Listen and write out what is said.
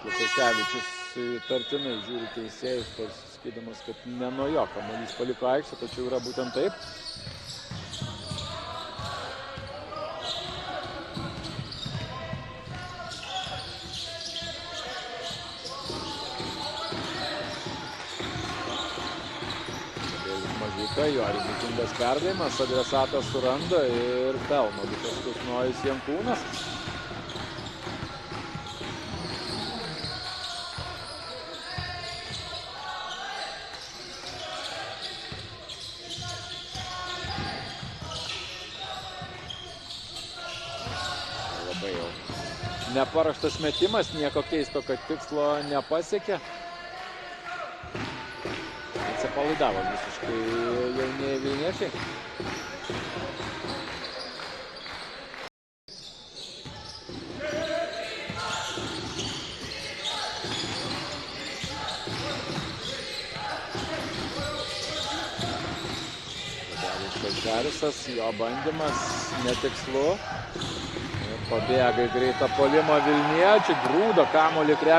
Lukaševičius įtartinai žiūri teisėjus, sakydamas, kad ne nuo jo kamuolys paliko aikštę, tačiau yra būtent taip. Mažeika, jo rizikingas perdavimas, adresatas suranda ir pelno du taškus Nojus Jankūnas. Labai jau neparuoštas metimas, nieko keisto, kad tikslo nepasiekė. Atsipalaidavo visiškai jaunieji vilniečiai. Žarisas, jo bandymas netikslu. Pabėga į greitą puolimą vilniečiai, grūdo kamuolį krepšį.